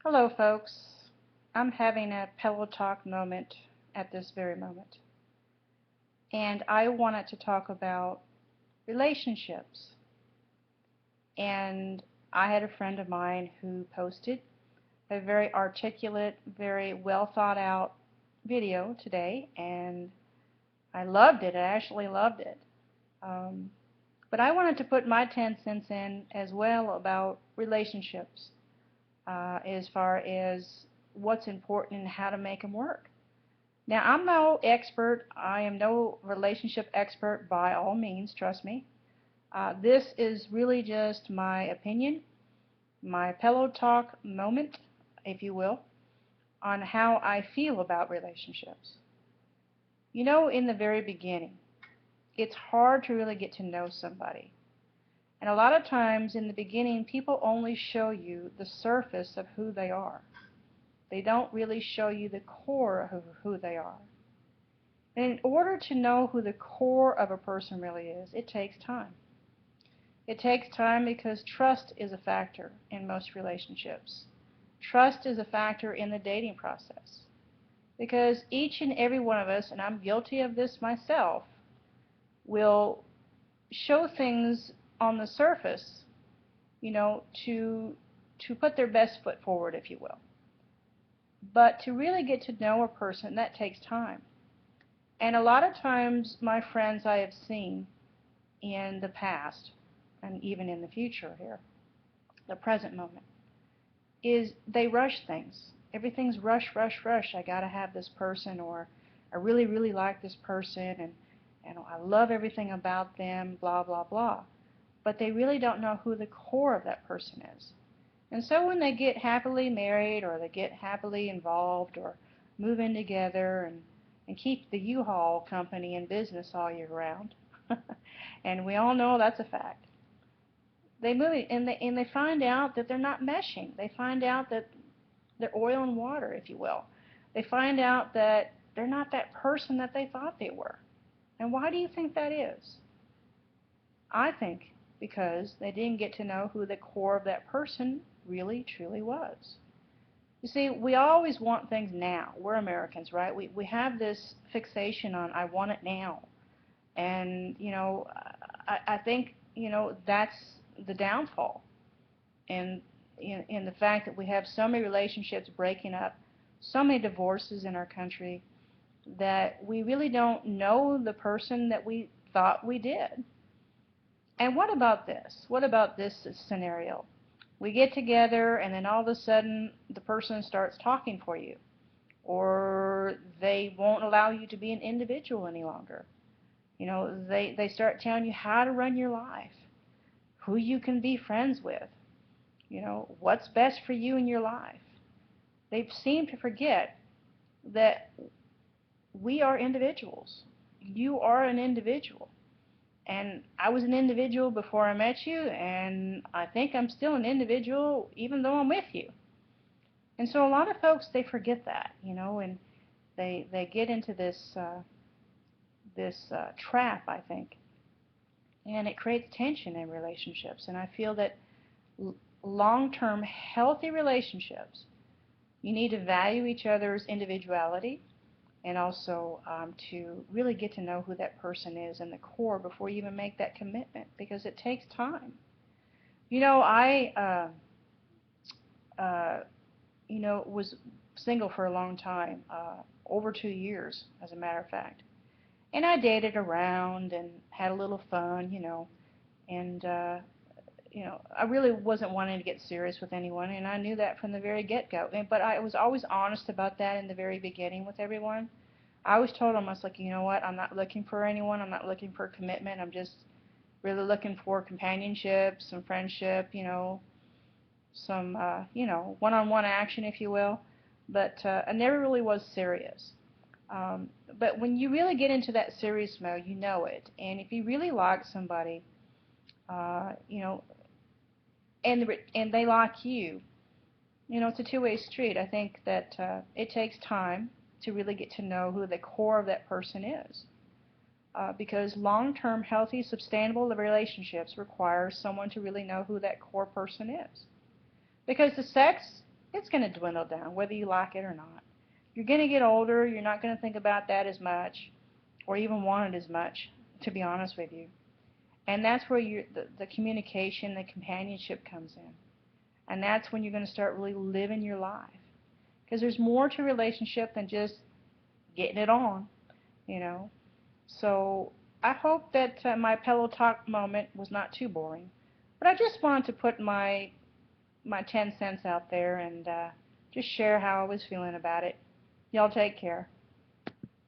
Hello, folks. I'm having a pillow talk moment at this very moment, and I wanted to talk about relationships. And I had a friend of mine who posted a very articulate, very well thought out video today, and I loved it. I actually loved it. Um, but I wanted to put my 10 cents in as well about relationships, as far as what's important and how to make them work. Now, I'm no expert. I am no relationship expert by all means, trust me. This is really just my opinion, my pillow talk moment, if you will, on how I feel about relationships. In the very beginning, it's hard to really get to know somebody. And a lot of times in the beginning, people only show you the surface of who they are. They don't really show you the core of who they are. And in order to know who the core of a person really is, it takes time. It takes time because trust is a factor in most relationships. Trust is a factor in the dating process. Because each and every one of us, and I'm guilty of this myself, will show things on the surface, to put their best foot forward, if you will. But to really get to know a person, that takes time. And a lot of times, my friends I have seen in the past, and even in the future here, the present moment, is they rush things. Everything's rush, rush, rush. I gotta have this person, or I really, really like this person, and I love everything about them, blah, blah, blah. But they really don't know who the core of that person is. And so when they get happily married, or they get happily involved, or move in together, and keep the U-Haul company in business all year round, and we all know that's a fact, they move it, and they find out that they're not meshing. They find out that they're oil and water, if you will. They find out that they're not that person that they thought they were. And why do you think that is? I think because they didn't get to know who the core of that person really truly was. You see, we always want things now. We're Americans, right? We have this fixation on I want it now. And, I think, that's the downfall. And in the fact that we have so many relationships breaking up, so many divorces in our country, that we really don't know the person that we thought we did. And what about this? What about this scenario? We get together, and then all of a sudden the person starts talking for you, or they won't allow you to be an individual any longer. They start telling you how to run your life, who you can be friends with, what's best for you in your life. They seem to forget that we are individuals. You are an individual. And I was an individual before I met you, and I think I'm still an individual even though I'm with you. And so a lot of folks, they forget that, and they get into this trap, I think, and it creates tension in relationships. And I feel that long-term healthy relationships, you need to value each other's individuality, and also to really get to know who that person is in the core before you even make that commitment, because it takes time. I was single for a long time, over 2 years, as a matter of fact. And I dated around and had a little fun, and I really wasn't wanting to get serious with anyone, and I knew that from the very get-go. But I was always honest about that in the very beginning with everyone. I always told them, I was like, you know what, I'm not looking for anyone. I'm not looking for commitment. I'm just really looking for companionship, some friendship, some, one-on-one action, if you will. But I never really was serious. But when you really get into that serious mode, you know it. And if you really like somebody, you know, and they like you, it's a two-way street. I think that it takes time to really get to know who the core of that person is. Because long-term, healthy, sustainable relationships require someone to really know who that core person is. Because the sex, it's going to dwindle down, whether you like it or not. You're going to get older. You're not going to think about that as much or even want it as much, to be honest with you. And that's where the communication, the companionship comes in. And that's when you're going to start really living your life. Because there's more to relationship than just getting it on, you know. So I hope that my pillow talk moment was not too boring. But I just wanted to put my 10 cents out there and just share how I was feeling about it. Y'all take care.